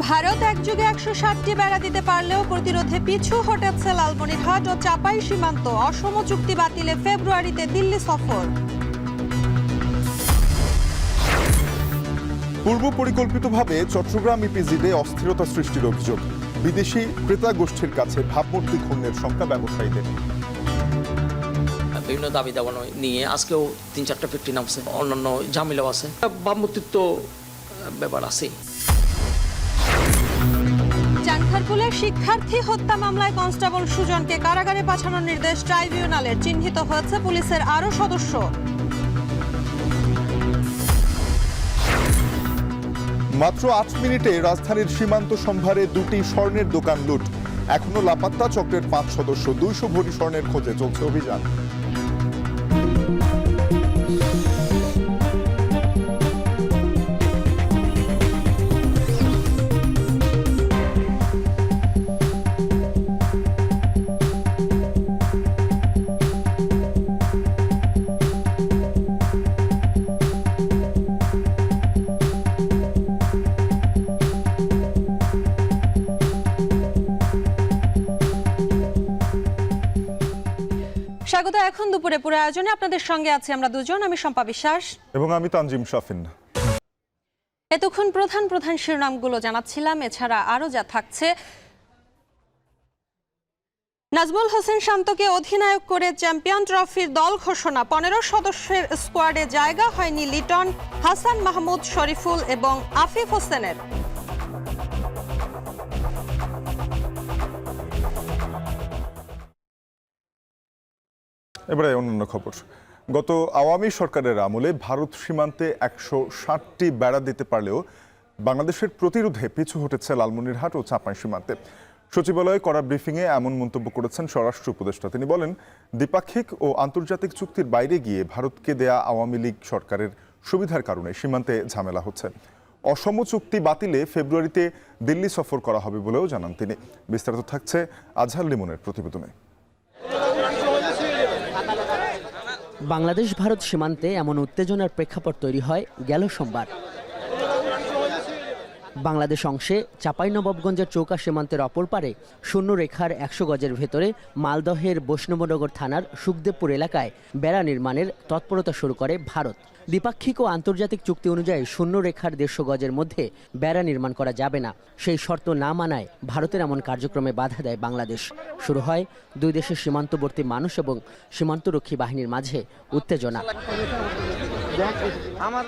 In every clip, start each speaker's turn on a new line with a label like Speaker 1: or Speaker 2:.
Speaker 1: ভারত একযোগে ১৬০টি বেড়া দিতে পারলেও প্রতিরোধে পিছু হটেছে লালমনিরহাট ও চাপাই সীমান্ত। অসম চুক্তি বাতিলে ফেব্রুয়ারিতে দিল্লি সফর।
Speaker 2: পূর্ব পরিকল্পিতভাবে চট্টগ্রাম ইপিজেডে অস্থিরতা সৃষ্টির অভিযোগ। বিদেশি ক্রেতা গোষ্ঠীর কাছে ভাবমূর্তি ক্ষুণ্ণের সংখ্যা ব্যবসায়ীদের।
Speaker 3: বিভিন্ন দাবি দাবা নিয়ে আজকেও ৩-৪টা ফ্যাক্টরি নামছে, অন্যান্য ঝামেলাও আছে, ভাবমূর্তির তো ব্যাপার আছে।
Speaker 1: চানখারপুলের শিক্ষার্থী হত্যা মামলায় কনস্টেবল সুজনকে কারাগারে পাঠানোর নির্দেশ ট্রাইব্যুনালের। চিহ্নিত হয়েছে পুলিশের আরও সদস্য।
Speaker 2: মাত্র ৮ মিনিটে রাজধানীর সীমান্ত সম্ভারে দুটি স্বর্ণের দোকান লুট। এখনো লাপাত্তা চক্রের ৫ সদস্য। ২০০ ভরি স্বর্ণের খোঁজে চলছে অভিযান।
Speaker 1: স্বাগত এখন দুপুরে পুরো আয়োজনে। আপনাদের সঙ্গে আছি আমরা দুজন, আমি শম্পা বিশ্বাস
Speaker 2: এবং আমি তানজিম শাফিন।
Speaker 1: এতক্ষণ প্রধান প্রধান শিরোনামগুলো জানাচ্ছিলাম। এছাড়া আরো যা থাকছে: নাজমুল হোসেন শান্তকে অধিনায়ক করে চ্যাম্পিয়ন ট্রফির দল ঘোষণা। ১৫ সদস্যের স্কোয়াডে জায়গা হয়নি লিটন, হাসান মাহমুদ, শরীফুল এবং আফিফ হোসেনের।
Speaker 2: এবারে অন্যান্য খবর। গত আওয়ামী সরকারের আমলে ভারত সীমান্তে ১৬০টি বেড়া দিতে পারলেও বাংলাদেশের প্রতিরোধে পিছু হটেছে লালমনিরহাট ও চাপাই সীমান্তে। সচিবালয়ে করা ব্রিফিংয়ে এমন মন্তব্য করেছেন স্বরাষ্ট্র উপদেষ্টা। তিনি বলেন, দ্বিপাক্ষিক ও আন্তর্জাতিক চুক্তির বাইরে গিয়ে ভারতকে দেয়া আওয়ামী লীগ সরকারের সুবিধার কারণে সীমান্তে ঝামেলা হচ্ছে। অসম চুক্তি বাতিলে ফেব্রুয়ারিতে দিল্লি সফর করা হবে বলেও জানান তিনি। বিস্তারিত থাকছে আজহার লিমনের প্রতিবেদনে।
Speaker 4: বাংলাদেশ ভারত সীমান্তে এমন উত্তেজনার প্রেক্ষাপট তৈরি হয় গেল সোমবার। বাংলাদেশ অংশে চাঁপাইনবাবগঞ্জের চৌকা সীমান্তের অপর পারে শূন্যরেখার ১০০ গজের ভেতরে মালদহের বৈষ্ণবনগর থানার সুখদেবপুর এলাকায় বেড়া নির্মাণের তৎপরতা শুরু করে ভারত। দ্বিপাক্ষিক ও আন্তর্জাতিক চুক্তি অনুযায়ী শূন্যরেখার ১৫০ গজের মধ্যে বেড়া নির্মাণ করা যাবে না। সেই শর্ত না মানায় ভারতের এমন কার্যক্রমে বাধা দেয় বাংলাদেশ। শুরু হয় দুই দেশের সীমান্তবর্তী মানুষ এবং সীমান্তরক্ষী বাহিনীর মাঝে উত্তেজনা।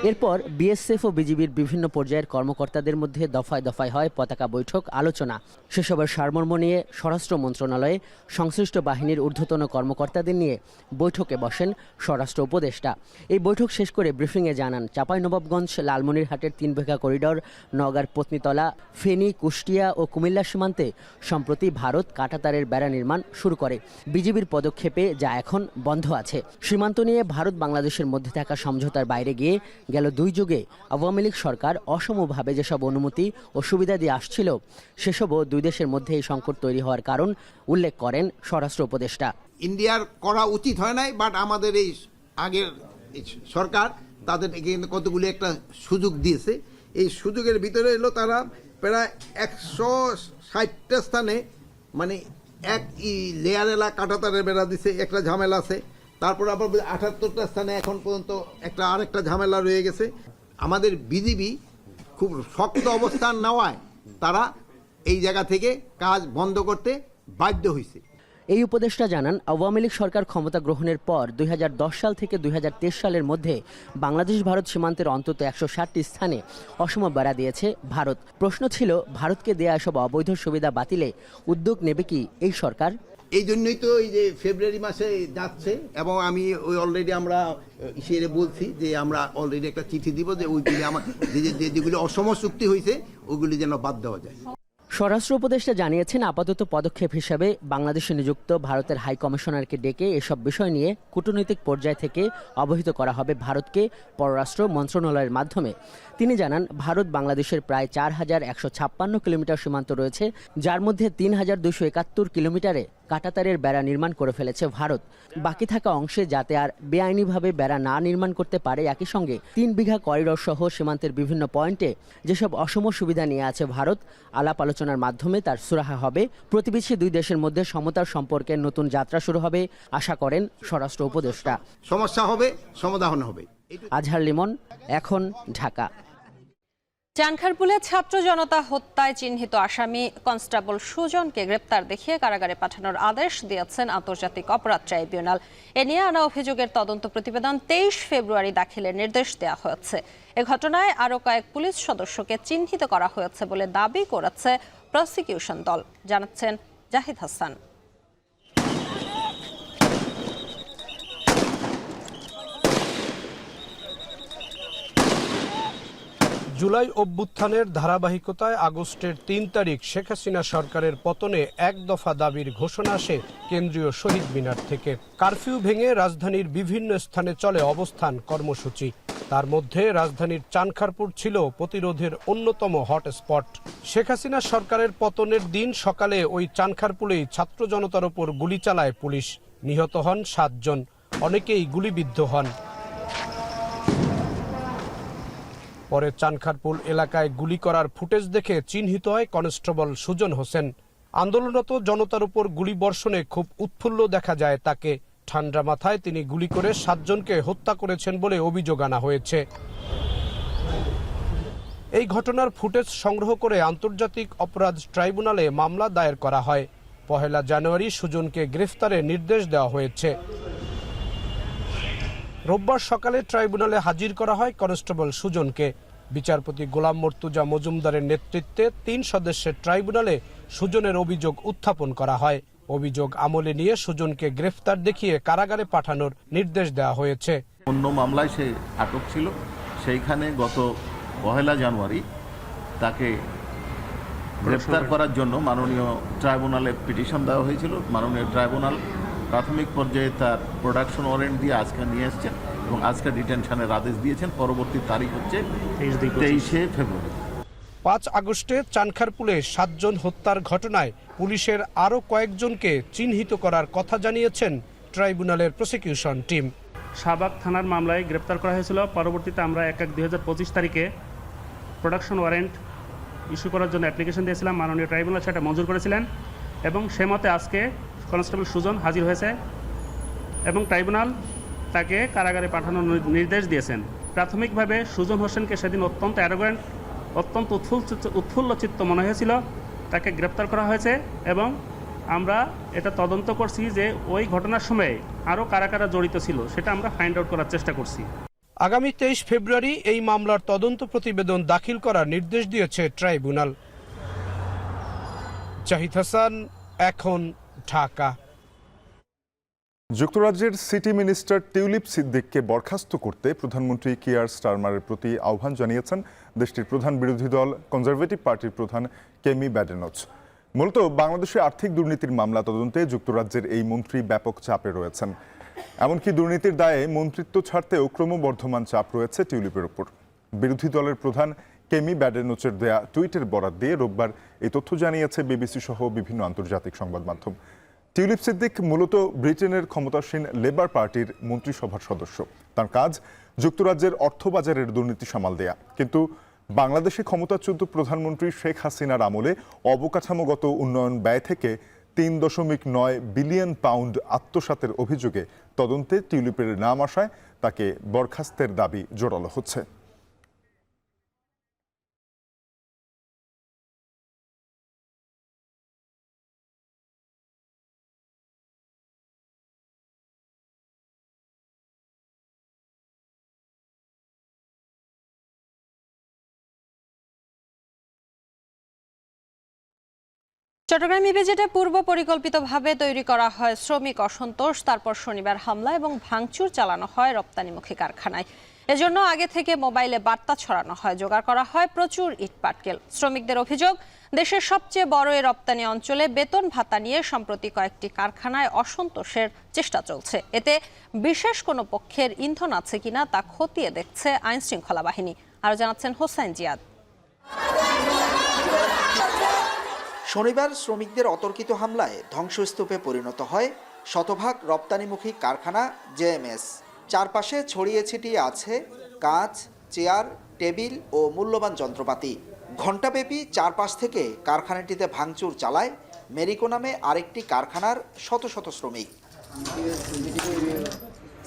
Speaker 4: এরপর বিএসএফ ও বিজিবির বিভিন্ন পর্যায়ের কর্মকর্তাদের মধ্যে দফায় দফায় হয় পতাকা বৈঠক, আলোচনা। সেসবের সারমর্ম নিয়ে স্বরাষ্ট্র মন্ত্রণালয়ে সংশ্লিষ্ট বাহিনীর ঊর্ধ্বতন কর্মকর্তাদের নিয়ে বৈঠকে বসেন স্বরাষ্ট্র উপদেষ্টা। এই বৈঠক শেষ করে ব্রিফিংয়ে জানান, চাঁপাইনবাবগঞ্জ লালমনিরহাটের ৩ বিঘা করিডর, নওগাঁর পত্নীতলা, ফেনী, কুষ্টিয়া ও কুমিল্লা সীমান্তে সম্প্রতি ভারত কাঁটাতারের বেড়া নির্মাণ শুরু করে বিজিবির পদক্ষেপে, যা এখন বন্ধ আছে। সীমান্ত নিয়ে ভারত বাংলাদেশের মধ্যে থাকা সমঝোতার বাইরে গিয়ে গেল ২ যুগে আওয়ামী লীগ সরকার অসমভাবে যেসব অনুমতি ও সুবিধা দিয়ে আসছিল, সেসবও দুই দেশের মধ্যে এই সংকট তৈরি হওয়ার কারণ উল্লেখ করেন স্বরাষ্ট্র উপদেষ্টা।
Speaker 5: ইন্ডিয়ার করা উচিত হয় নাই, বাট আমাদের এই আগের সরকার তাদের কতগুলি একটা সুযোগ দিয়েছে। এই সুযোগের ভিতরে এলো তারা প্রায় ১৬০টা স্থানে মানে এক লেয়ার এলা কাঁটাতারের বেড়া দিছে, একটা ঝামেলা আছে। তারপর আবার ৭৮টা স্থানে এখন পর্যন্ত আরেকটা ঝামেলা রয়ে গেছে। আমাদের বিজিবি খুব শক্ত অবস্থান নেওয়ায় তারা এই জায়গা থেকে কাজ বন্ধ করতে বাধ্য হয়েছে।
Speaker 4: এই উপদেষ্টা জানান, আওয়ামী লীগ সরকার ক্ষমতা গ্রহণের পর ২০১০ সাল থেকে ২০২৩ সালের মধ্যে বাংলাদেশ ভারত সীমান্তের অন্তত ১৬০টি স্থানে অসম বেড়া দিয়েছে ভারত। প্রশ্ন ছিল, ভারতকে দেয়া এসব অবৈধ সুবিধা বাতিলে উদ্যোগ নেবে কি এই সরকার?
Speaker 5: এই জন্যই তো এই যে ফেব্রুয়ারি মাসে যাচ্ছে, এবং আমি ওই অলরেডি আমরা ইসে বলছি যে আমরা অলরেডি একটা চিঠি দিব যে ওইগুলি আমার যেগুলি অসম চুক্তি হয়েছে ওইগুলি যেন বাদ দেওয়া যায়।
Speaker 4: স্বরাষ্ট্র উপদেষ্টা জানিয়েছেন, আপাতত পদক্ষেপ হিসেবে বাংলাদেশে নিযুক্ত ভারতের হাই কমিশনারকে ডেকে এসব বিষয় নিয়ে কূটনৈতিক পর্যায় থেকে অবহিত করা হবে ভারতকে পররাষ্ট্র মন্ত্রণালয়ের মাধ্যমে। তিনি জানান, ভারত বাংলাদেশের প্রায় ৪,১৫৬ কিলোমিটার সীমান্ত রয়েছে, যার মধ্যে ৩,২৭১ কিলোমিটারে কাঁটাতারের বেড়া নির্মাণ করে ফেলেছে ভারত। বাকি থাকা অংশে যাতে আর বেআইনিভাবে বেড়া না নির্মাণ করতে পারে, একই সঙ্গে 3 বিঘা করিডোর সহ সীমান্তের বিভিন্ন পয়েন্টে যেসব অসম সুবিধা নিয়ে আছে ভারত, আলাপ আলোচনার মাধ্যমে তার সুরাহা হবে। প্রতিবেশী দুই দেশের মধ্যে সমতার সম্পর্কের নতুন যাত্রা শুরু হবে আশা করেন স্বরাষ্ট্র উপদেষ্টা।
Speaker 5: সমস্যা হবে, সমাধান হবে।
Speaker 4: আজহার লিমন, এখন, ঢাকা।
Speaker 1: চানখারপুলে ছাত্র জনতা হত্যায় চিহ্নিত আসামি কনস্টেবল সুজনকে গ্রেপ্তার দেখিয়ে কারাগারে পাঠানোর আদেশ দিয়েছেন আন্তর্জাতিক অপরাধ ট্রাইব্যুনাল। এ নিয়ে আনা অভিযোগের তদন্ত প্রতিবেদন 23 ফেব্রুয়ারি দাখিলের নির্দেশ দেওয়া হয়েছে। এ ঘটনায় আরও কয়েক পুলিশ সদস্যকে চিহ্নিত করা হয়েছে বলে দাবি করেছে প্রসিকিউশন দল, জানাচ্ছেন জাহিদ হাসান।
Speaker 6: জুলাই অভ্যুত্থানের ধারাবাহিকতায় আগস্টের 3 তারিখ শেখ হাসিনা সরকারের পতনে এক দফা দাবির ঘোষণা আসে কেন্দ্রীয় শহীদ মিনার থেকে। কারফিউ ভেঙে রাজধানীর বিভিন্ন স্থানে চলে অবস্থান কর্মসূচি। তার মধ্যে রাজধানীর চানখারপুর ছিল প্রতিরোধের অন্যতম হটস্পট। শেখ হাসিনা সরকারের পতনের দিন সকালে ওই চানখারপুরেই ছাত্র জনতার ওপর গুলি চালায় পুলিশ। নিহত হন 7 জন, অনেকেই গুলিবিদ্ধ হন। পরে চানখারপুল এলাকায় গুলি করার ফুটেজ দেখে চিহ্নিত হয় কনস্টেবল সুজন হোসেন। আন্দোলনরত জনতার উপর গুলি বর্ষণে খুব উৎফুল্ল দেখা যায় তাকে। ঠান্ডা মাথায় তিনি গুলি করে 7 জনকে হত্যা করেছেন বলে অভিযোগ আনা হয়েছে। এই ঘটনার ফুটেজ সংগ্রহ করে আন্তর্জাতিক অপরাধ ট্রাইব্যুনালে মামলা দায়ের করা হয়। 1 জানুয়ারি সুজনকে গ্রেফতারের নির্দেশ দেওয়া হয়েছে। রোববার সকালে ট্রাইব্যুনালে হাজির করা হয় কনস্টেবল সুজনকে। বিচারপতি গোলাম মর্তুজা মজুমদারের নেতৃত্বে 3 সদস্যের ট্রাইব্যুনালে সুজনের অভিযোগ উত্থাপন করা হয়। অভিযোগ আমলে নিয়ে সুজনকে গ্রেফতার দেখিয়ে কারাগারে পাঠানোর নির্দেশ দেওয়া হয়েছে।
Speaker 7: অন্য মামলায় সে আটক ছিল, সেইখানে গত 1 জানুয়ারি তাকে গ্রেফতার করার জন্য মাননীয় ট্রাইব্যুনালে পিটিশন দেওয়া হয়েছিল। মাননীয় ট্রাইব্যুনাল প্রাথমিক পর্যায়ে তার প্রোডাকশন ওয়ারেন্ট দিয়ে আজকে নিয়ে এসছেন এবং আজকে ডিটেনশনের আদেশ দিয়েছেন। পরবর্তী তারিখ হচ্ছে 23 ফেব্রুয়ারি।
Speaker 6: 5 আগস্টে চানখারপুলে 7 জন হত্যার ঘটনায় পুলিশের আরও কয়েকজনকে চিহ্নিত করার কথা জানিয়েছেন ট্রাইব্যুনালের প্রসিকিউশন টিম।
Speaker 8: শাহবাগ থানার মামলায় গ্রেপ্তার করা হয়েছিল। পরবর্তীতে আমরা 1/1/2025 তারিখে প্রোডাকশন ওয়ারেন্ট ইস্যু করার জন্য অ্যাপ্লিকেশন দিয়েছিলাম। মাননীয় ট্রাইব্যুনাল সেটা মঞ্জুর করেছিলেন এবং সে মতে আজকে কনস্টেবল সুজন হাজির হয়েছে এবং ট্রাইব্যুনাল তাকে কারাগারে পাঠানোর নির্দেশ দিয়েছেন। প্রাথমিকভাবে সুজন হোসেনকে সেদিন অত্যন্ত অ্যারোগ্যান্ট, অত্যন্ত উৎফুল্ল চিত্ত মনে হয়েছিল। তাকে গ্রেপ্তার করা হয়েছে এবং আমরা এটা তদন্ত করছি যে ওই ঘটনার সময়ে আরও কারা কারা জড়িত ছিল সেটা আমরা ফাইন্ড আউট করার চেষ্টা করছি।
Speaker 6: আগামী 23 ফেব্রুয়ারি এই মামলার তদন্ত প্রতিবেদন দাখিল করার নির্দেশ দিয়েছে ট্রাইব্যুনাল। জাহিদ হাসান, এখন, ঢাকা।
Speaker 2: যুক্তরাজ্যের সিটি মিনিস্টার টিউলিপ সিদ্দিককে বরখাস্ত করতে প্রধানমন্ত্রী কিয়ার স্টারমারের প্রতি আহ্বান জানিয়েছেন দেশটির প্রধান বিরোধী দল কনজারভেটিভ পার্টির প্রধান কেমি ব্যাডেনচ। মূলত বাংলাদেশে আর্থিক দুর্নীতির মামলা তদন্তে যুক্তরাজ্যের এই মন্ত্রী ব্যাপক চাপে রয়েছেন। এমনকি দুর্নীতির দায়ে মন্ত্রিত্ব ছাড়তেও ক্রমবর্ধমান চাপ রয়েছে টিউলিপের ওপর। বিরোধী দলের প্রধান কেমি ব্যাডেনচের দেয়া টুইটের বরাত দিয়ে রোববার এই তথ্য জানিয়েছে বিবিসি সহ বিভিন্ন আন্তর্জাতিক সংবাদ মাধ্যম। টিউলিপ সিদ্দিক মূলত ব্রিটেনের ক্ষমতাসীন লেবার পার্টির মন্ত্রিসভার সদস্য। তার কাজ যুক্তরাজ্যের অর্থবাজারের দুর্নীতি সামাল দেয়া। কিন্তু বাংলাদেশে ক্ষমতাচ্যুত প্রধানমন্ত্রী শেখ হাসিনার আমলে অবকাঠামোগত উন্নয়ন ব্যয় থেকে 3.9 বিলিয়ন পাউন্ড আত্মসাতের অভিযোগে তদন্তে টিউলিপের নাম আসায় তাকে বরখাস্তের দাবি জোরালো হচ্ছে।
Speaker 1: চট্টগ্রাম ইপিজেডে পূর্ব পরিকল্পিতভাবে তৈরি করা হয় শ্রমিক অসন্তোষ, তারপর শনিবার হামলা এবং ভাঙচুর চালানো হয় রপ্তানিমুখী কারখানায়। এজন্য আগে থেকে মোবাইলে বার্তা ছড়ানো হয়, জোগাড় করা হয় প্রচুর ইট পাটকেল। শ্রমিকদের অভিযোগ, দেশের সবচেয়ে বড় এই রপ্তানি অঞ্চলে বেতন ভাতা নিয়ে সম্প্রতি কয়েকটি কারখানায় অসন্তোষের চেষ্টা চলছে। এতে বিশেষ কোনো পক্ষের ইন্ধন আছে কিনা তা খতিয়ে দেখছে আইন শৃঙ্খলা বাহিনী। আরও জানাচ্ছেন হোসাইন জিয়াদ।
Speaker 9: শনিবার শ্রমিকদের অতর্কিত হামলায় ধ্বংসস্তূপে পরিণত হয় শতভাগ রপ্তানিমুখী কারখানা জেএমএস। চারপাশে ছড়িয়ে ছিটিয়ে আছে কাঁচ, চেয়ার, টেবিল ও মূল্যবান যন্ত্রপাতি। ঘণ্টাব্যাপী চারপাশ থেকে কারখানাটিতে ভাঙচুর চালায় মেরিকো নামে আরেকটি কারখানার শত শত শ্রমিক।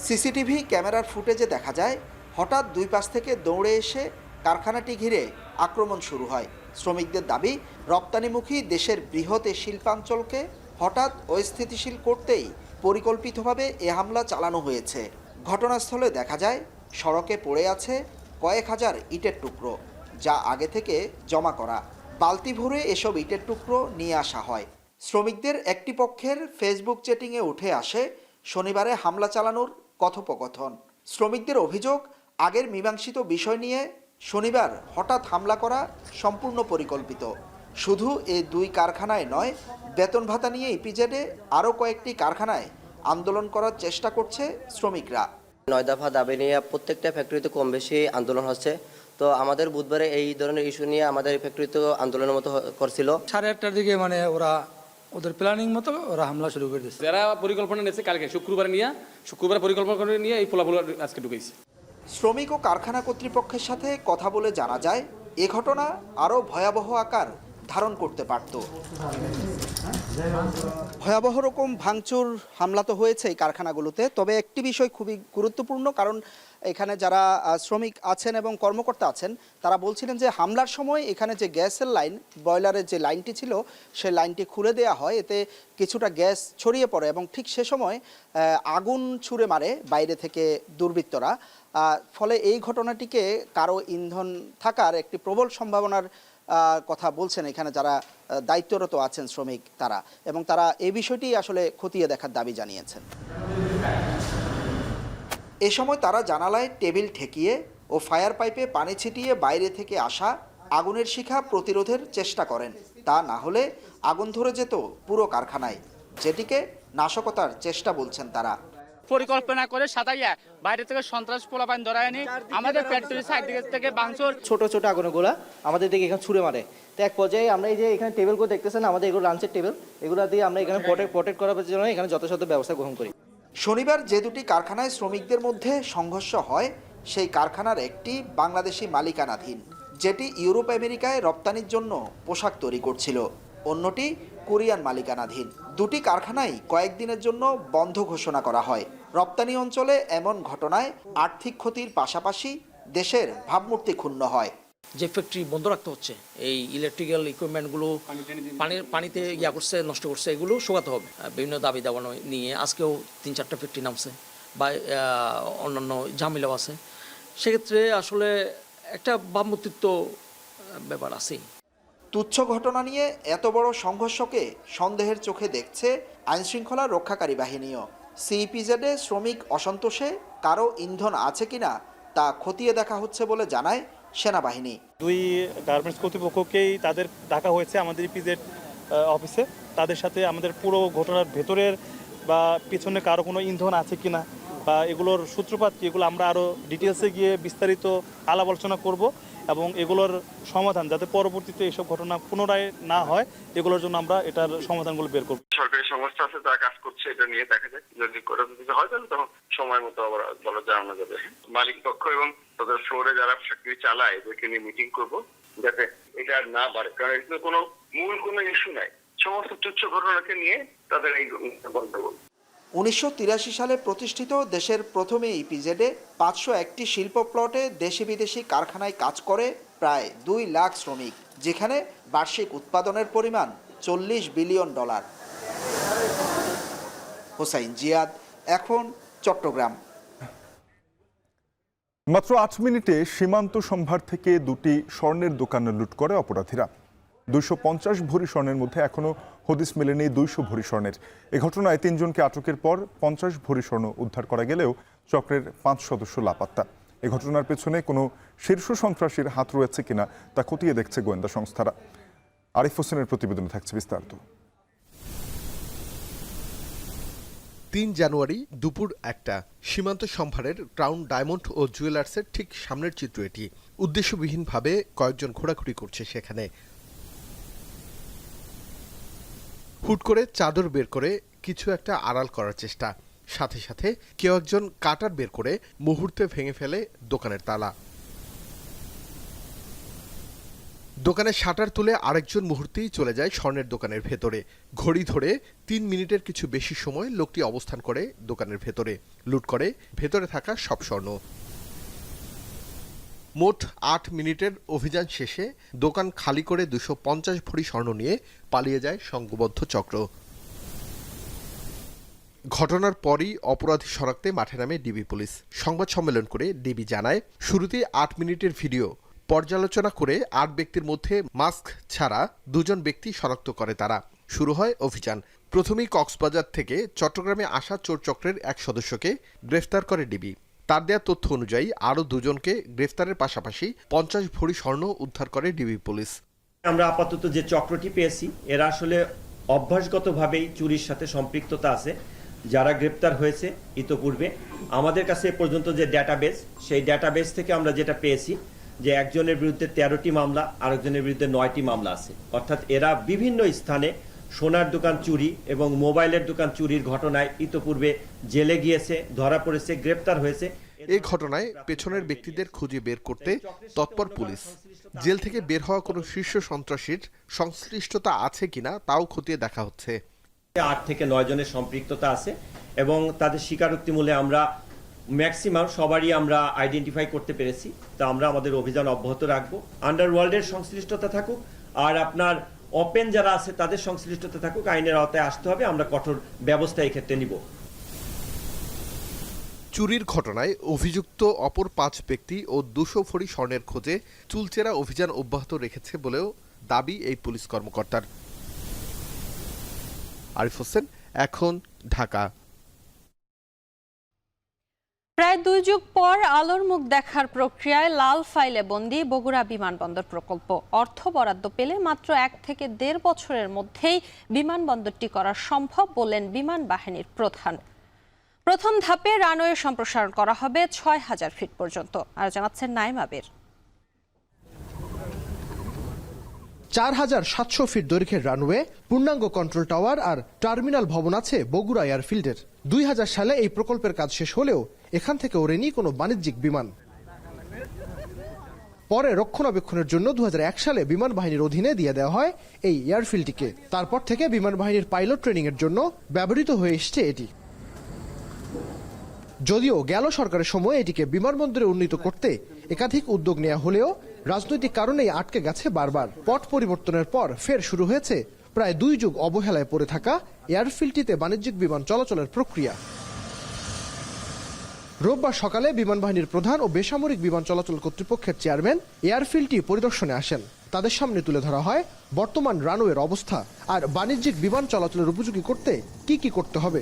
Speaker 9: সিসিটিভি ক্যামেরার ফুটেজে দেখা যায় হঠাৎ দুই পাশ থেকে দৌড়ে এসে কারখানাটি ঘিরে আক্রমণ শুরু হয়। শ্রমিকদের দাবি, রপ্তানিমুখী দেশের বৃহৎ এ শিল্পাঞ্চলকে হঠাৎ অস্থিতিশীল করতেই পরিকল্পিতভাবে এ হামলা চালানো হয়েছে। ঘটনাস্থলে দেখা যায় সড়কে পড়ে আছে কয়েক হাজার ইটের টুকরো, যা আগে থেকে জমা করা। বালতি ভরে এসব ইটের টুকরো নিয়ে আসা হয়। শ্রমিকদের একটি পক্ষের ফেসবুক চ্যাটিংয়ে উঠে আসে শনিবারে হামলা চালানোর কথোপকথন। শ্রমিকদের অভিযোগ, আগের মীমাংসিত বিষয় নিয়ে শনিবার হঠাৎ হামলা করা সম্পূর্ণ পরিকল্পিত। শুধু এই দুই কারখানায় নয়, বেতন ভাতা নিয়ে ইপিজেডে আরও কয়েকটি কারখানায় আন্দোলন করার চেষ্টা করছে শ্রমিকরা।
Speaker 10: 9 দফা দাবি নিয়ে প্রত্যেকটা ফ্যাক্টরিতে কম বেশি আন্দোলন হচ্ছে। তো আমাদের বুধবারে এই ধরনের ইস্যু নিয়ে আমাদের ফ্যাক্টরিতে আন্দোলনের মতো করছিল।
Speaker 11: 8:30টার দিকে ওদের প্ল্যানিং মতো ওরা হামলা শুরু করে দিয়েছে।
Speaker 12: যারা পরিকল্পনা নিয়েছে কালকে শুক্রবার পরিকল্পনা করে নিয়ে এই ফলাফল আজকে ঢুকেছে।
Speaker 9: শ্রমিক ও কারখানা কর্তৃপক্ষের সাথে কথা বলে জানা যায় এ ঘটনা আরও ভয়াবহ আকার ধারণ করতে পারত। ভয়াবহ রকম ভাঙচুর হামলা তো হয়েছে এই কারখানাগুলোতে। তবে একটি বিষয় খুবই গুরুত্বপূর্ণ, কারণ এখানে যারা শ্রমিক আছেন এবং কর্মকর্তা আছেন তারা বলছিলেন যে হামলার সময় এখানে যে গ্যাসের লাইন, বয়লারের যে লাইনটি ছিল সেই লাইনটি খুলে দেওয়া হয়, এতে কিছুটা গ্যাস ছড়িয়ে পড়ে এবং ঠিক সে সময় আগুন ছুড়ে মারে বাইরে থেকে দুর্বৃত্তরা। ফলে এই ঘটনাটিকে কারো ইন্ধন থাকার একটি প্রবল সম্ভাবনার কথা বলছেন এখানে যারা দায়িত্বরত আছেন শ্রমিক তারা, এবং তারা এই বিষয়টি আসলে খতিয়ে দেখার দাবি জানিয়েছেন। এ সময় তারা জানালায় টেবিল ঠেকিয়ে ও ফায়ার পাইপে পানি ছিটিয়ে বাইরে থেকে আসা আগুনের শিখা প্রতিরোধের চেষ্টা করেন। তা না হলে আগুন ধরে যেত পুরো কারখানায়, যেটিকে নাশকতার চেষ্টা বলছেন তারা।
Speaker 13: পরিকল্পনা করে সাতাইয়া বাইরে থেকে সন্ত্রাস পোলাপান ধরায় আনি আমাদের ফ্যাক্টরি সাইড থেকে ভাঙচুর।
Speaker 10: ছোট ছোট আগুনগুলা আমাদের দিকে এখানে ছুড়ে মারে। তো এক পর্যায়ে আমরা এই যে এখানে টেবিলগুলো দেখতেছেন, আমাদের এগুলো লাঞ্চের টেবিল, এগুলো দিয়ে আমরা এখানে প্রোটেক্ট করার জন্য এখানে যথাযথ ব্যবস্থা গ্রহণ করি।
Speaker 9: শনিবার যে দুটি কারখানায় শ্রমিকদের মধ্যে সংঘর্ষ হয় সেই কারখানার একটি বাংলাদেশি মালিকানাধীন, যেটি ইউরোপ আমেরিকায় রপ্তানির জন্য পোশাক তৈরি করছিল। অন্যটি কোরিয়ান মালিকানাধীন। দুটি কারখানাই কয়েকদিনের জন্য বন্ধ ঘোষণা করা হয়। রপ্তানি অঞ্চলে এমন ঘটনায় আর্থিক ক্ষতির পাশাপাশি দেশের ভাবমূর্তি ক্ষুণ্ণ হয়।
Speaker 3: যে ফ্যাক্টরি বন্ধ রাখতে হচ্ছে, এই ইলেকট্রিক্যাল ইকুইপমেন্টগুলো পানিতে করছে, নষ্ট করছে, এগুলো শোকাতে হবে। বিভিন্ন দাবি দাবা নিয়ে আজকেও 3-4টা ফ্যাক্টরি নামছে বা অন্যান্য ঝামেলাও আছে। সেক্ষেত্রে আসলে একটা ভাবমূর্তিত্ব ব্যাপার আছেই।
Speaker 9: তুচ্ছ ঘটনা নিয়ে এত বড় সংঘর্ষকে সন্দেহের চোখে দেখছে আইনশৃঙ্খলা রক্ষাকারী বাহিনীও। সিইপিজেডে শ্রমিক অসন্তোষে কারো ইন্ধন আছে কিনা তা খতিয়ে দেখা হচ্ছে বলে জানায় সেনাবাহিনী।
Speaker 14: দুই গার্মেন্টস কর্তৃপক্ষকেই তাদের ডাকা হয়েছে আমাদের ইপিজেড অফিসে। তাদের সাথে আমাদের পুরো ঘটনার ভেতরের বা পিছনে কারো কোনো ইন্ধন আছে কিনা বা এগুলোর সূত্রপাত কি, এগুলো আমরা আরও ডিটেলসে গিয়ে বিস্তারিত আলাপ আলোচনা করব এবং এগুলোর সমাধান যাতে পরবর্তীতে এইসব ঘটনা পুনরায় না হয়, এগুলোর জন্য আমরা এটার সমাধানগুলো বের করব।
Speaker 15: সরকারি সংস্থা আছে তারা কাজ করছে, এটা নিয়ে দেখা যায় যদি করে দিতে হয় তাহলে তখন সময় মতো আবার বলা জানানো যাবে। মালিক পক্ষ এবং তাদের ফ্লোরে যারা ফ্যাক্টরি চালায় এদেরকে নিয়ে মিটিং করবো যাতে এটা আর না বাড়ে, কারণ এখানে কোনো মূল কোনো ইস্যু নাই। সমস্ত তুচ্ছ ঘটনাকে নিয়ে তাদের এই বন্ধ করবো।
Speaker 9: 1983 সালে প্রতিষ্ঠিত দেশের প্রথম ইপিজেডে 501টি শিল্প প্লটে দেশি বিদেশি কারখানায় কাজ করে প্রায় 2 লাখ শ্রমিক, যেখানে বার্ষিক উৎপাদনের পরিমাণ $40 বিলিয়ন। হোসাইন জিয়াদ, এখন চট্টগ্রাম।
Speaker 2: মাত্র 8 মিনিটে সীমান্ত সম্ভার থেকে 2টি স্বর্ণের দোকান লুট করে অপরাধীরা। 250 ভরি স্বর্ণের মধ্যে এখনও হদিস মেলেনি 200 ভরি স্বর্ণের। এ ঘটনায় 3 জনকে আটকের পর 50 ভরি স্বর্ণ উদ্ধার করা গেলেও চক্রের 5 সদস্য লাপাত্তা। এ ঘটনার পেছনে কোনো শীর্ষ সন্ত্রাসীর হাত রয়েছে কিনা তা খতিয়ে দেখছে গোয়েন্দা সংস্থারা। আরিফ হোসেনের প্রতিবেদনে থাকছে বিস্তারিত।
Speaker 16: 3 জানুয়ারি দুপুর 1টা সীমান্ত সম্ভারের ক্রাউন ডায়মন্ড ও জুয়েলার্সের ঠিক সামনের চিত্র এটি। উদ্দেশ্যবিহীনভাবে কয়েকজন ঘোরাঘুরি করছে সেখানে। হুট করে চাদর বের করে কিছু একটা আড়াল করার চেষ্টা, সাথে সাথে কেউ একজন কাটার বের করে মুহূর্তে ভেঙে ফেলে দোকানের তালা। দোকানের শাটার তুলে আরেকজন মুহূর্তেই চলে যায় স্বর্ণের দোকানের ভেতরে। ঘড়ি ধরে 3 মিনিটের কিছু বেশি সময় লোকটি অবস্থান করে দোকানের ভেতরে, লুট করে ভেতরে থাকা সব স্বর্ণ। মোট 8 মিনিটের অভিযান শেষে দোকান খালি করে 250 ভরি স্বর্ণ নিয়ে পালিয়ে যায় সংঘবদ্ধ চক্র। ঘটনার পরই অপরাধী শনাক্তে মাঠে নামে ডিবি পুলিশ। সংবাদ সম্মেলন করে ডিবি জানায়, শুরুতে 8 মিনিটের ভিডিও পর্যালোচনা করে 8 ব্যক্তির মধ্যে মাস্ক ছাড়া 2 জন ব্যক্তি শনাক্ত করে তারা। শুরু হয় অভিযান। প্রথমেই কক্সবাজার থেকে চট্টগ্রামে আসা চোর চক্রের এক সদস্যকে গ্রেফতার করে ডিবি। তার দেয়া তথ্য অনুযায়ী আরও 2 জনকে গ্রেফতারের পাশাপাশি 50 ভরি স্বর্ণ উদ্ধার করে ডিবি পুলিশ।
Speaker 17: আমরা আপাতত যে চক্রটি পেয়েছি এরা আসলে অভ্যাসগতভাবেই চুরির সাথে সম্পৃক্ততা আছে। যারা গ্রেপ্তার হয়েছে ইতোপূর্বে আমাদের কাছে এ পর্যন্ত যে ডেটাবেস, সেই ডেটাবেস থেকে আমরা যেটা পেয়েছি যে একজনের বিরুদ্ধে 13টি মামলা, আরেকজনের বিরুদ্ধে 9টি মামলা আছে। অর্থাৎ এরা বিভিন্ন স্থানে সোনার দোকান চুরি এবং মোবাইলের দোকান চুরির ঘটনায় ইতোপূর্বে জেলে গিয়েছে, ধরা পড়েছে, গ্রেপ্তার হয়েছে।
Speaker 16: এই ঘটনায় পেছনের ব্যক্তিদের খুঁজে বের করতে তৎপর পুলিশ। জেল থেকে বের হওয়া কোনো শীর্ষ সন্ত্রাসীর সংশ্লিষ্টতা আছে কিনা তাও খতিয়ে দেখা হচ্ছে।
Speaker 17: 8 থেকে 9 জনের সম্পৃক্ততা আছে এবং তাদের স্বীকারোক্তি মূলে আমরা ম্যাক্সিমাম সবারই আমরা আইডেন্টিফাই করতে পেরেছি। তা আমরা আমাদের অভিযান অব্যাহত রাখবো। আন্ডারওয়ার্ল্ডের সংশ্লিষ্টতা থাকুক আর আপনার ওপেন যারা আছে তাদের সংশ্লিষ্টতা থাকুক, আইনের আওতায় আসতে হবে। আমরা কঠোর ব্যবস্থা এই ক্ষেত্রে নিব।
Speaker 16: চুরির ঘটনায় অভিযুক্ত অপর 5 ব্যক্তি ও 200 ভরি স্বর্ণের খোঁজে চুলচেরা অভিযান অব্যাহত রেখেছে বলেও দাবি এই পুলিশ কর্মকর্তার। আরিফ হোসেন, এখন, ঢাকা।
Speaker 1: প্রায় 2 যুগ পর আলোর মুখ দেখার প্রক্রিয়ায় লাল ফাইলে বন্দী বগুড়া বিমানবন্দর প্রকল্প। অর্থ বরাদ্দ পেলে মাত্র 1 থেকে 1.5 বছরের মধ্যেই বিমানবন্দরটি করা সম্ভব বললেন বিমান বাহিনীর প্রধান। প্রথম ধাপে রানওয়ে সম্প্রসারণ করা হবে 6000 ফিট পর্যন্ত। আর জানাচ্ছেন নাইম আবির।
Speaker 18: 4700 ফিট দৈর্ঘ্যের রানওয়ে, পূর্ণাঙ্গ কন্ট্রোল টাওয়ার আর টার্মিনাল ভবন আছে বগুড়া এয়ারফিল্ডের। 2000 সালে এই প্রকল্পের কাজ শেষ হলেও এখান থেকে ওড়েনি কোনো বাণিজ্যিক বিমান। পরে রক্ষণাবেক্ষণের জন্য 2001 সালে বিমান বাহিনীর অধীনে দিয়ে দেওয়া হয় এই এয়ারফিল্ডটিকে। তারপর থেকে বিমান বাহিনীর পাইলট ট্রেনিং এর জন্য ব্যবহৃত হয়ে এসছে এটি। যদিও গেল সরকারের সময় এটিকে বিমানবন্দরে উন্নীত করতে একাধিক উদ্যোগ নেওয়া হলেও রাজনৈতিক কারণেই আটকে গেছে বারবার। পট পরিবর্তনের পর ফের শুরু হয়েছে প্রায় 2 যুগ অবহেলায় পড়ে থাকা এয়ারফিল্ডটিতে বাণিজ্যিক বিমান চলাচলের প্রক্রিয়া। রোববার সকালে বিমান বাহিনীর প্রধান ও বেসামরিক বিমান চলাচল কর্তৃপক্ষের চেয়ারম্যান এয়ারফিল্ডটি পরিদর্শনে আসেন। তাদের সামনে তুলে ধরা হয় বর্তমান রানওয়ের অবস্থা আর বাণিজ্যিক বিমান চলাচলের উপযোগী করতে কি করতে হবে।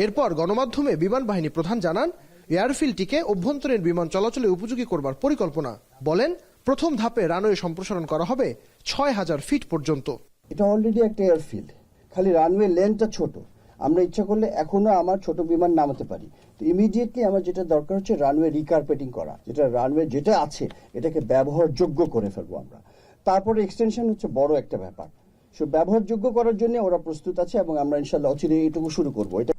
Speaker 18: এরপর গণমাধ্যমে বিমান বাহিনী প্রধান জানান, এয়ারফিল্ডটিকে অভ্যন্তরীণ বিমান চলাচলে উপযোগী করবার পরিকল্পনা। বলেন, প্রথম ধাপে রানওয়ে সম্প্রসারণ করা হবে 6000 ফিট পর্যন্ত।
Speaker 19: এটা অলরেডি একটা এয়ারফিল্ড, খালি রানওয়ে লেনটা ছোট। আমরা ইচ্ছা করলে এখনো আমার ছোট বিমান নামাতে পারি। তো ইমিডিয়েটলি আমার যেটা দরকার হচ্ছে রানওয়ে রিকার্পেটিং করা, যেটা রানওয়ে যেটা আছে এটাকে ব্যবহারযোগ্য করে ফেলবো আমরা। তারপরে এক্সটেনশন হচ্ছে বড় একটা ব্যাপার। সো ব্যবহারযোগ্য করার জন্য ওরা প্রস্তুত আছে এবং আমরা ইনশাল্লাহ অচিরে এটুকু শুরু করবো। এটা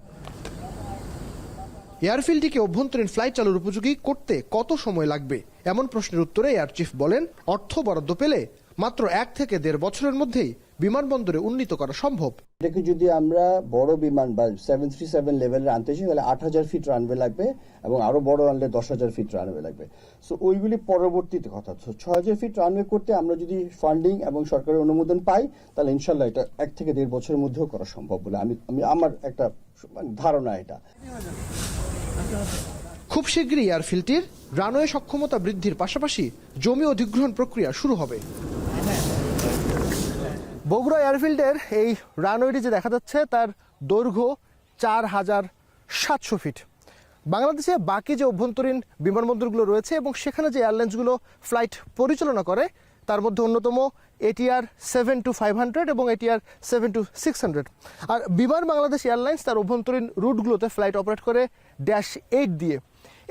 Speaker 18: এয়ারফিল্ডটিকে অভ্যন্তরীণ ফ্লাইট চালুর উপযোগী করতে কত সময় লাগবে এমন প্রশ্নের উত্তরে এয়ার চিফ বলেন, অর্থ বরাদ্দ পেলে মাত্র 1 থেকে 1.5 বছরের মধ্যেই বিমানবন্দরে উন্নীত করা সম্ভব।
Speaker 19: এটাকে যদি আমরা বড় বিমান বা 737 লেভেলের আনতে চাই তাহলে 8000 ফিট রানওয়ে লাগবে এবং আরো বড় আনলে 10000 ফিট রানওয়ে লাগবে। সো ওইগুলি পরবর্তীতে কথা। 6000 ফিট রানওয়ে করতে আমরা যদি ফান্ডিং এবং সরকারের অনুমোদন পাই তাহলে ইনশাল্লাহ এটা 1 থেকে 1.5 বছরের মধ্যেও করা সম্ভব বলে আমি আমার একটা ধারণা এটা।
Speaker 18: খুব শীঘ্রই এয়ারফিল্ডটির রানওয়ে সক্ষমতা বৃদ্ধির পাশাপাশি জমি অধিগ্রহণ প্রক্রিয়া শুরু হবে। বগুড়া এয়ারফিল্ডের এই রানওয়েটি যে দেখা যাচ্ছে তার দৈর্ঘ্য 4700 ফিট। বাংলাদেশে বাকি যে অভ্যন্তরীণ বিমানবন্দরগুলো রয়েছে এবং সেখানে যে এয়ারলাইন্সগুলো ফ্লাইট পরিচালনা করে তার মধ্যে অন্যতম এটিআর 7-500 এবং এটিআর 7-600। আর বিমান বাংলাদেশ এয়ারলাইন্স তার অভ্যন্তরীণ রুটগুলোতে ফ্লাইট অপারেট করে -8 দিয়ে।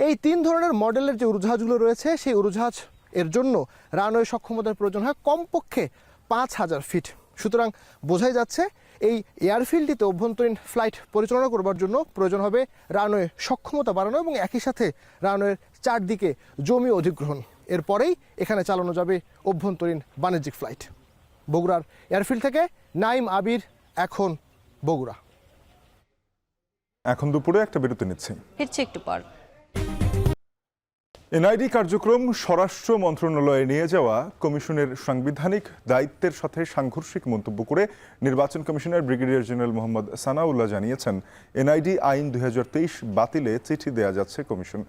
Speaker 18: এই 3 ধরনের মডেলের যে উড়োজাহাজগুলো রয়েছে সেই উড়োজাহাজ এর জন্য রানওয়ে সক্ষমতার প্রয়োজন হয় কমপক্ষে 5000 ফিট। সুতরাং বোঝাই যাচ্ছে এই এয়ারফিল্ডটিতে অভ্যন্তরীণ ফ্লাইট পরিচালনা করবার জন্য প্রয়োজন হবে রানওয়ে সক্ষমতা বাড়ানো এবং একই সাথে রানওয়ের চারদিকে জমি অধিগ্রহণ। এরপরেই এখানে চালানো যাবে অভ্যন্তরীণ বাণিজ্যিক ফ্লাইট। বগুড়ার এয়ারফিল্ড থেকে নাইম আবির, এখন বগুড়া।
Speaker 2: এখন দুপুরে একটা বিরতি নিচ্ছি,
Speaker 1: ফিরছি একটু পর।
Speaker 2: এনআইডি কার্যক্রম স্বরাষ্ট্র মন্ত্রণালয়ে নিয়ে যাওয়া কমিশনের সাংবিধানিক দায়িত্বের সাথে সাংঘর্ষিক মন্তব্য করে নির্বাচন commissioner brigadier general Mohammad Sanaullah জানিয়েছেন, এনআইডি আইন 2023 বাতিলে চিঠি দেয়া যাচ্ছে কমিশন।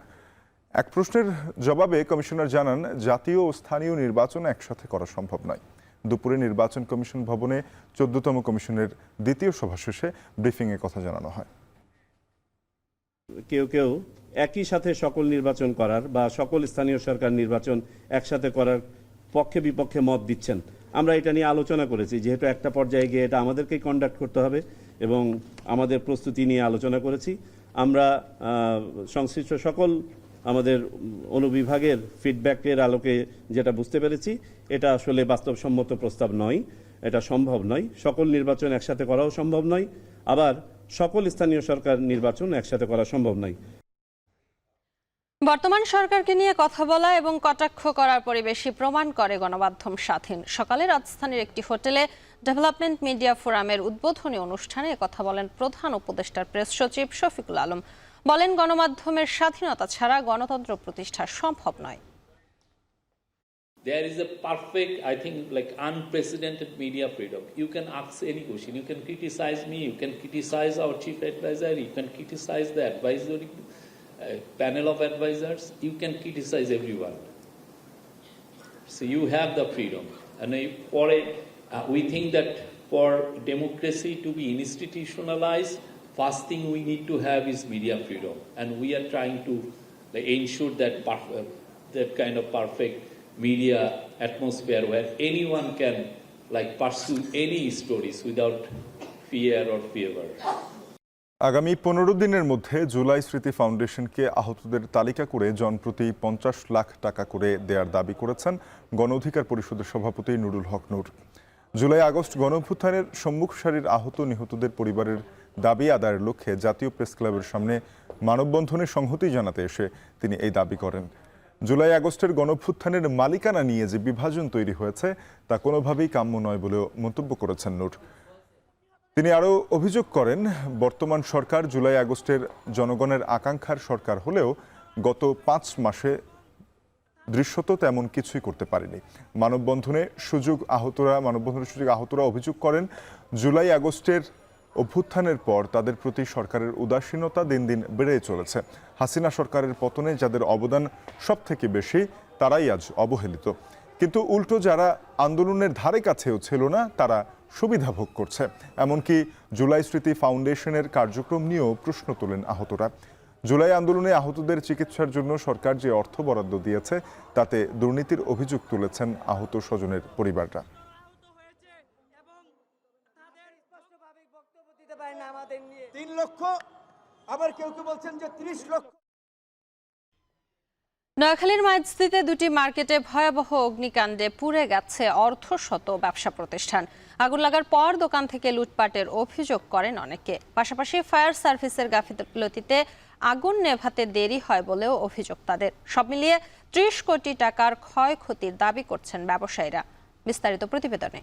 Speaker 2: এক প্রশ্নের জবাবে কমিশনার জানান, জাতীয় ও স্থানীয় নির্বাচন একসাথে করা সম্ভব নয়। দুপুরে নির্বাচন কমিশন ভবনে 14তম কমিশনের দ্বিতীয় সভা শেষে ব্রিফিংয়ে কথা জানানো হয়।
Speaker 20: কেউ কেউ একই সাথে সকল নির্বাচন করার বা সকল স্থানীয় সরকার নির্বাচন একসাথে করার পক্ষে বিপক্ষে মত দিচ্ছেন। আমরা এটা নিয়ে আলোচনা করেছি, যেহেতু একটা পর্যায়ে গিয়ে এটা আমাদেরকেই কন্ডাক্ট করতে হবে এবং আমাদের প্রস্তুতি নিয়ে আলোচনা করেছি। আমরা সংশ্লিষ্ট সকল আমাদের অনুবিভাগের ফিডব্যাকের আলোকে যেটা বুঝতে পেরেছি, এটা আসলে বাস্তবসম্মত প্রস্তাব নয়, এটা সম্ভব নয়। সকল নির্বাচন একসাথে করাও সম্ভব নয়, আবার সকল স্থানীয় সরকার নির্বাচন একসাথে করা সম্ভব নয়।
Speaker 1: বর্তমান সরকারকে নিয়ে কথা বলা এবং কটাক্ষ করার পরিবেশই প্রমাণ করে গণমাধ্যম স্বাধীন। সকালে রাজধানীর একটি হোটেলে ডেভেলপমেন্ট মিডিয়া ফোরামের উদ্বোধনী অনুষ্ঠানে কথা বলেন প্রধান উপদেষ্টার প্রেস সচিব শফিকুল আলম। বলেন, গণমাধ্যমের স্বাধীনতা ছাড়া গণতন্ত্র প্রতিষ্ঠা সম্ভব নয়।
Speaker 21: There is a perfect, I think, like unprecedented media freedom. You can ask any question. You can criticize me. You can criticize our chief advisor. You can criticize the advisory panel of advisors. You can criticize everyone. So you have the freedom. And we think that for democracy to be institutionalized, first thing we need to have is media freedom. And we are trying to ensure that that kind of perfect media atmosphere where anyone can pursue any stories without fear or favor.
Speaker 2: আগামী 15 দিনের মধ্যে জুলাই স্মৃতি ফাউন্ডেশনকে আহতদের তালিকা করে জনপ্রতি 50 লাখ টাকা করে দেওয়ার দাবি করেছেন গণ অধিকার পরিষদের সভাপতি নুরুল হক নূর। জুলাই আগস্ট গণঅভ্যুত্থানের সম্মুখ সারির আহত নিহতদের পরিবারের দাবি আদায়ের লক্ষ্যে জাতীয় প্রেস ক্লাবের সামনে মানববন্ধনে সংহতি জানাতে এসে তিনি এই দাবি করেন। জুলাই আগস্টের গণঅভ্যুত্থানের মালিকানা নিয়ে যে বিভাজন তৈরি হয়েছে তা কোনোভাবেই কাম্য নয় বলেও মন্তব্য করেছেন নূর। তিনি আরও অভিযোগ করেন, বর্তমান সরকার জুলাই আগস্টের জনগণের আকাঙ্ক্ষার সরকার হলেও গত 5 মাসে দৃশ্যত তেমন কিছুই করতে পারেনি। মানববন্ধনের সুযোগ আহতরা অভিযোগ করেন, জুলাই আগস্টের অভ্যুত্থানের পর তাদের প্রতি সরকারের উদাসীনতা দিন দিন বেড়ে চলেছে। হাসিনা সরকারের পতনে যাদের অবদান সব থেকে বেশি তারাই আজ অবহেলিত, কিন্তু উল্টো যারা আন্দোলনের ধারে কাছেও ছিল না তারা সুবিধা ভোগ করছে। এমনকি জুলাই স্মৃতি ফাউন্ডেশনের কার্যক্রম নিয়েও প্রশ্ন তোলেন আহতরা। জুলাই আন্দোলনে আহতদের চিকিৎসার জন্য সরকার যে অর্থ বরাদ্দ দিয়েছে তাতে দুর্নীতির অভিযোগ তুলেছেন আহত স্বজনের পরিবাররা।
Speaker 22: 3 লক্ষ, আবার কেউ কেউ বলছেন যে 30 লক্ষ।
Speaker 1: নোয়াখালীর মাইজদীতে দুটি মার্কেটে ভয়াবহ অগ্নিকাণ্ডে পুড়ে গেছে অর্ধশত ব্যবসা প্রতিষ্ঠান। আগুন লাগার পর দোকান থেকে লুটপাটের অভিযোগ করেন অনেকে। পাশাপাশি ফায়ার সার্ভিসের গাফিলতিতে আগুন নেভাতে দেরি হয় বলেও অভিযোগ তাদের। সব মিলিয়ে 30 কোটি টাকার ক্ষয়ক্ষতির দাবি করছেন ব্যবসায়ীরা। বিস্তারিত প্রতিবেদনে।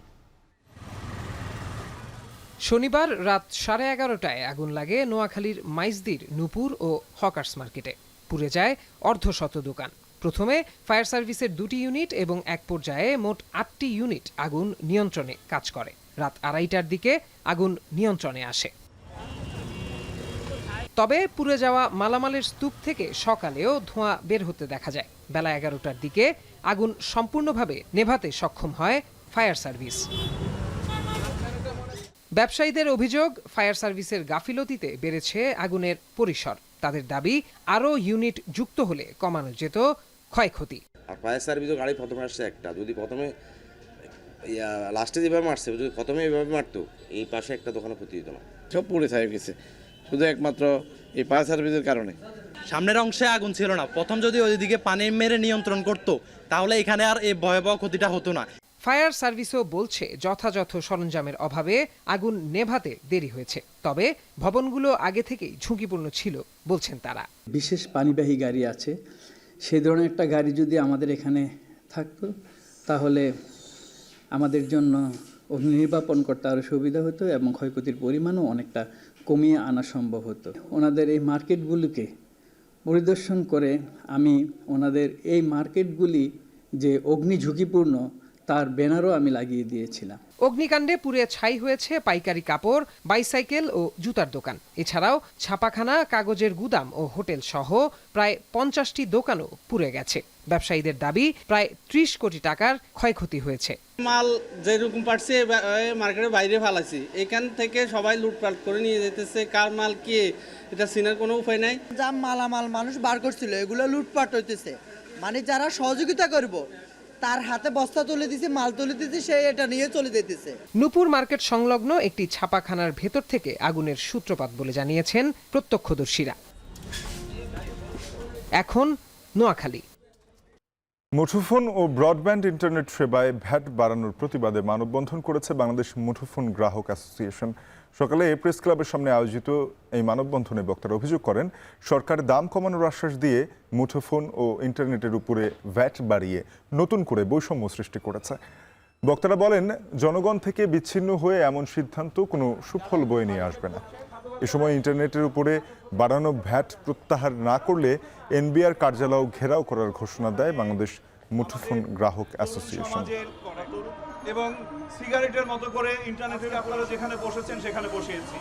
Speaker 23: শনিবার রাত 11:30টায় আগুন লাগে নোয়াখালীর মাইজদীর নূপুর ও হকার্স মার্কেটে। পুড়ে যায় অর্ধশত দোকান। প্রথমে ফায়ার সার্ভিসের 2টি ইউনিট এবং এক পর্যায়ে মোট 8টি ইউনিট আগুন নিয়ন্ত্রণে কাজ করে। রাত 2:30টার দিকে আগুন নিয়ন্ত্রণে আসে। তবে পুড়ে যাওয়া মালামালের স্তূপ থেকে সকালেও ধোঁয়া বের হতে দেখা যায়। বেলা 11টার দিকে আগুন সম্পূর্ণভাবে নেভাতে সক্ষম হয় ফায়ার সার্ভিস। ব্যবসায়ীদের অভিযোগ, ফায়ার সার্ভিসের গাফিলতিতে বেড়েছে আগুনের পরিসর। তাদের দাবি, আরও ইউনিট যুক্ত হলে কমানো যেত ক্ষয়ক্ষতি।
Speaker 24: ফায়ার সার্ভিসের গাড়ি প্রথমে আসছে একটা, যদি প্রথমে লাস্টে যেভাবে মারছে, যদি প্রথমে এইভাবে মারতো এই পাশে একটা দোকানে ক্ষতি হতো না।
Speaker 25: সব পুড়ে ছাই গেছে শুধু একমাত্র এই ফায়ার সার্ভিসের কারণে।
Speaker 26: সামনের অংশে আগুন ছিল না, প্রথম যদি ওইদিকে পানি মেরে নিয়ন্ত্রণ করতো তাহলে এখানে আর এই ভয়াবহ ক্ষতিটা হতো না।
Speaker 23: ফায়ার সার্ভিসও বলছে যথাযথ সরঞ্জামের অভাবে আগুন নেভাতে দেরি হয়েছে, তবে ভবনগুলো আগে থেকেই ঝুঁকিপূর্ণ ছিল বলছেন তারা।
Speaker 4: বিশেষ পানিবাহী গাড়ি আছে, সেই ধরনের একটা গাড়ি যদি আমাদের এখানে থাকতো তাহলে আমাদের জন্য অগ্নি নির্বাপন করতে আরও সুবিধা হতো এবং ক্ষয়ক্ষতির পরিমাণও অনেকটা কমিয়ে আনা সম্ভব হতো। ওনাদের এই মার্কেটগুলিকে পরিদর্শন করে আমি ওনাদের এই মার্কেটগুলি যে অগ্নি ঝুঁকিপূর্ণ তার ব্যানারও আমি লাগিয়ে দিয়েছিলাম।
Speaker 23: অগ্নিকাণ্ডে পুড়ে ছাই হয়েছে পাইকারি কাপড়, বাইসাইকেল ও জুতার দোকান। এছাড়াও ছাপাখানা, কাগজের গুদাম ও হোটেল সহ প্রায় 50টি দোকানও পুড়ে গেছে। ব্যবসায়ীদের দাবি প্রায় 30 কোটি টাকার ক্ষয়ক্ষতি হয়েছে।
Speaker 26: মাল যেরকম পারছে মার্কেটের বাইরে ফালাইছি, এখান থেকে সবাই লুটপাট করে নিয়ে যেতেছে। কার মাল কি এটা চিনার কোনো উপায় নাই।
Speaker 5: যা মালামাল মানুষ বার করছিল এগুলো লুটপাট হইতেছে, মানে যারা সহযোগিতা করব তার হাতে বস্তা তুলে দিছে, মাল তুলে দিছে, সে এটা নিয়ে চলে যেতেছে।
Speaker 23: নূপুর মার্কেট সংলগ্ন একটি ছাপাখানার ভেতর থেকে আগুনের সূত্রপাত বলে জানিয়েছেন প্রত্যক্ষদর্শীরা। এখন নোয়াখালী।
Speaker 2: মুঠোফোন ও ব্রডব্যান্ড ইন্টারনেট সেবায় ভ্যাট বাড়ানোর প্রতিবাদে মানববন্ধন করেছে বাংলাদেশ মুঠোফোন গ্রাহক অ্যাসোসিয়েশন। সকালে প্রেস ক্লাবের সামনে আয়োজিত এই মানববন্ধনে বক্তারা অভিযোগ করেন, সরকার দাম কমানোর আশ্বাস দিয়ে মুঠোফোন ও ইন্টারনেটের উপরে ভ্যাট বাড়িয়ে নতুন করে বৈষম্য সৃষ্টি করেছে। বক্তারা বলেন, জনগণ থেকে বিচ্ছিন্ন হয়ে এমন সিদ্ধান্ত কোনো সুফল বয়ে নিয়ে আসবে না। এ সময় ইন্টারনেটের উপরে বাড়ানো ভ্যাট প্রত্যাহার না করলে এনবিআর কার্যালয় ঘেরাও করার ঘোষণা দেয় বাংলাদেশ মুঠোফোন গ্রাহক অ্যাসোসিয়েশন।
Speaker 6: এবং সিগারেটের মতো করে ইন্টারনেটে আপনারা যেখানে বসেছেন সেখানে বসিয়েছি।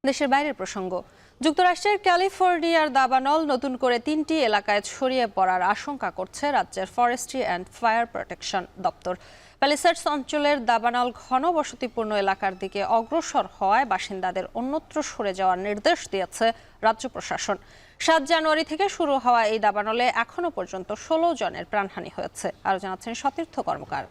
Speaker 1: দেশের বাইরের প্রসঙ্গ, যুক্তরাষ্ট্রের ক্যালিফোর্নিয়ার দাবানল নতুন করে 3টি এলাকায় ছড়িয়ে পড়ার আশঙ্কা করছে রাজ্যের ফরেস্ট্রি অ্যান্ড ফায়ার প্রোটেকশন দপ্তর। প্যালিসেডস অঞ্চলের দাবানল ঘনবসতিপূর্ণ এলাকার দিকে অগ্রসর হওয়ায় বাসিন্দাদের অন্যত্র সরে যাওয়ার নির্দেশ দিয়েছে রাজ্য প্রশাসন। 7 জানুয়ারি থেকে শুরু হওয়া এই দাবানলে এখনো পর্যন্ত 16 জনের প্রাণহানি হয়েছে। আরও জানাচ্ছেন সতীর্থ কর্মকার।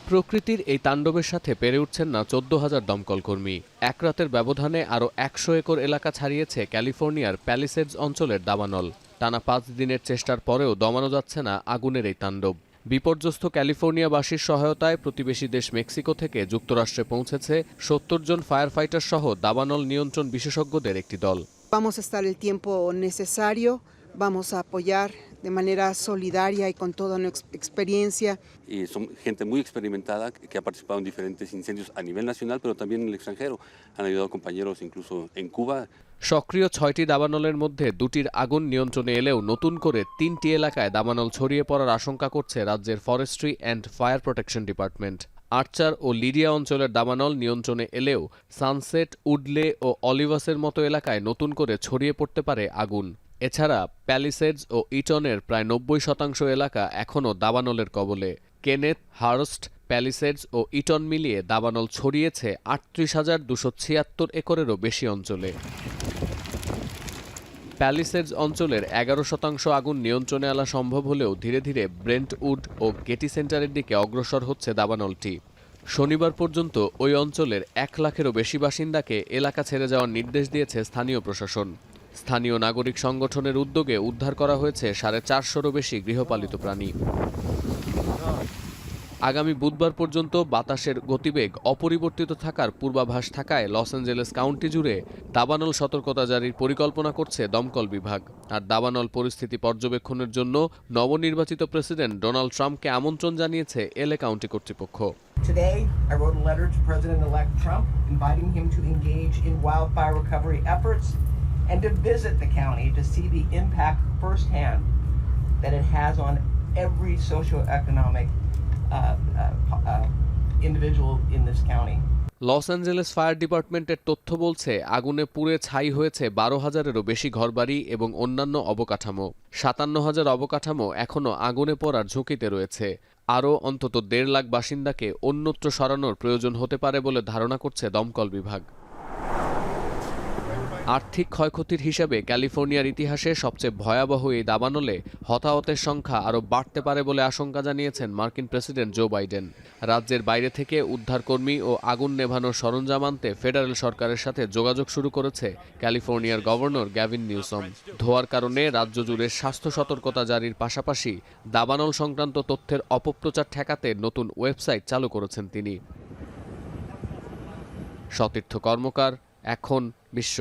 Speaker 7: প্রকৃতির এই তাণ্ডবের সাথে পেরে উঠছেন না 14,000 দমকল কর্মী। এক রাতের ব্যবধানে আরও 100 একর এলাকা ছাড়িয়েছে ক্যালিফোর্নিয়ার প্যালিসেডস অঞ্চলের দাবানল। টানা 5 দিনের চেষ্টার পরেও দমানো যাচ্ছে না আগুনের এই তাণ্ডব। বিপর্যস্ত ক্যালিফোর্নিয়াবাসীর সহায়তায় প্রতিবেশী দেশ মেক্সিকো থেকে যুক্তরাষ্ট্রে পৌঁছেছে 70 জন ফায়ার ফাইটার সহ দাবানল নিয়ন্ত্রণ বিশেষজ্ঞদের একটি দল।
Speaker 8: Vamos a estar el tiempo necesario, vamos a apoyar de manera solidaria y con toda nuestra experiencia.
Speaker 11: Y son gente muy experimentada que ha participado en diferentes incendios a nivel nacional, pero también en el extranjero. Han ayudado compañeros incluso en Cuba.
Speaker 7: সক্রিয় 6টি দাবানলের মধ্যে 2টির আগুন নিয়ন্ত্রণে এলেও নতুন করে 3টি এলাকায় দাবানল ছড়িয়ে পড়ার আশঙ্কা করছে রাজ্যের forestry and fire protection department. Archer O Lydia অঞ্চলের দাবানল নিয়ন্ত্রণে এলেও সানসেট, উডলে ও অলিভাসের মতো এলাকায় নতুন করে ছড়িয়ে পড়তে পারে আগুন। এছাড়া প্যালিসেডস ও ইটনের প্রায় 90% এলাকা এখনও দাবানলের কবলে। কেনেথ, হার্স্ট, প্যালিসেডস ও ইটন মিলিয়ে দাবানল ছড়িয়েছে 38,276 একরেরও বেশি অঞ্চলে। প্যালিসেডস অঞ্চলের 11% আগুন নিয়ন্ত্রণে আনা সম্ভব হলেও ধীরে ধীরে ব্রেন্টউড ও গেটি সেন্টারের দিকে অগ্রসর হচ্ছে দাবানলটি। শনিবার পর্যন্ত ওই অঞ্চলের 1 লাখেরও বেশি বাসিন্দাকে এলাকা ছেড়ে যাওয়ার নির্দেশ দিয়েছে স্থানীয় প্রশাসন। স্থানীয় নাগরিক সংগঠনের উদ্যোগে উদ্ধার করা হয়েছে 450-রও বেশি গৃহপালিত প্রাণী। আগামী বুধবার পর্যন্ত বাতাসের গতিবেগ অপরিবর্তিত থাকার পূর্বাভাস থাকায় লস অ্যাঞ্জেলেস কাউন্টি জুড়ে দাবানল সতর্কতা জারির পরিকল্পনা করছে দমকল বিভাগ। আর দাবানল পরিস্থিতি পর্যবেক্ষণের জন্য নবনির্বাচিত প্রেসিডেন্ট ডোনাল্ড ট্রাম্পকে আমন্ত্রণ জানিয়েছে এলএ কাউন্টি কর্তৃপক্ষ।
Speaker 27: Today, I wrote a letter to President-elect Trump inviting him to engage in wildfire recovery efforts and to visit the county to see the impact firsthand that it has on every socioeconomic individual in this county.
Speaker 7: Los Angeles fire ডিপার্টমেন্টের তথ্য বলছে আগুনে পুড়ে ছাই হয়েছে 12,000-এরও বেশি ঘরবাড়ি এবং অন্যান্য অবকাঠামো। 57,000 অবকাঠামো এখনও আগুনে পড়ার ঝুঁকিতে রয়েছে। আরও অন্তত 1.5 লাখ বাসিন্দাকে অন্যত্র সরানোর প্রয়োজন হতে পারে বলে ধারণা করছে দমকল বিভাগ। আর্থিক ক্ষয়ক্ষতির হিসাবে ক্যালিফোর্নিয়ার ইতিহাসে সবচেয়ে ভয়াবহ এই দাবানলে হতাহতের সংখ্যা আরও বাড়তে পারে বলে আশঙ্কা জানিয়েছেন মার্কিন প্রেসিডেন্ট জো বাইডেন। রাজ্যের বাইরে থেকে উদ্ধারকর্মী ও আগুন নেভানোর সরঞ্জাম আনতে ফেডারেল সরকারের সাথে যোগাযোগ শুরু করেছে ক্যালিফোর্নিয়ার গভর্নর গ্যাভিন নিউসম। ধোঁয়ার কারণে রাজ্য জুড়ে স্বাস্থ্য সতর্কতা জারির পাশাপাশি দাবানল সংক্রান্ত তথ্যের অপপ্রচার ঠেকাতে নতুন ওয়েবসাইট চালু করেছেন তিনি। সতীর্থ কর্মকার, এখন বিশ্ব।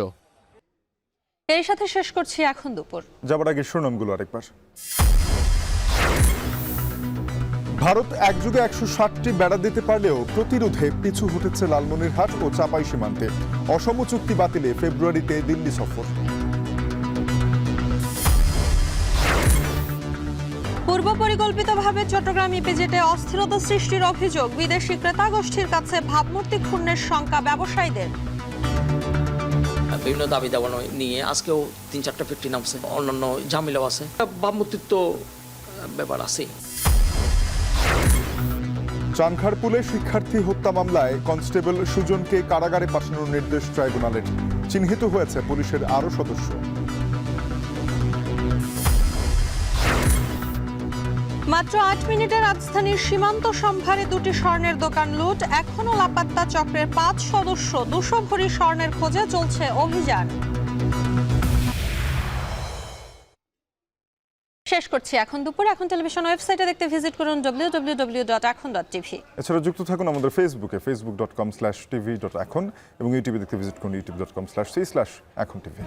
Speaker 1: এর সাথে শেষ করছি এখন দুপুর।
Speaker 2: যাবার আগে শিরোনামগুলো আরেকবার। ভারত একযুগে 160টি বেড়া দিতে পারলেও প্রতিরোধে পিছু হটেছে লালমনিরহাট ও চাঁপাই সীমান্তে। অসম চুক্তি বাতিলে ফেব্রুয়ারিতে দিল্লি সফর।
Speaker 1: পূর্ব পরিকল্পিতভাবে চট্টগ্রাম ইপিজেডে অস্থিরতা সৃষ্টির অভিযোগ। বিদেশি ক্রেতা গোষ্ঠীর কাছে ভাবমূর্তি ক্ষুণ্ণের শঙ্কা ব্যবসায়ীদের।
Speaker 3: বিভিন্ন দাবি দাবা নিয়ে আজকেও 3-4টা ফ্যাক্টরি নামছে, অন্যান্য ঝামেলাও আছে, ভাবমূর্তির তো ব্যাপার আছে।
Speaker 2: চানখারপুলে শিক্ষার্থী হত্যা মামলায় কনস্টেবল সুজনকে কারাগারে পাঠানোর নির্দেশ ট্রাইব্যুনালের। চিহ্নিত হয়েছে পুলিশের আরও সদস্য।
Speaker 1: মাত্র 8 মিনিটে রাজধানীর সীমান্ত সম্ভারে 2টি স্বর্ণের দোকান লুট। এখনও লাপাত্তা চক্রের 5 সদস্য। 200 ভরি স্বর্ণের খোঁজে চলছে অভিযান। শেষ করছি এখন দুপুর। এখন টেলিভিশন ওয়েবসাইটে দেখতে ভিজিট করুন www.ekhon.tv।
Speaker 2: এছাড়া যুক্ত থাকুন আমাদের ফেসবুকে facebook.com/tv.ekhon এবং ইউটিউবে দেখতে ভিজিট করুন youtube.com/c/ekhon tv।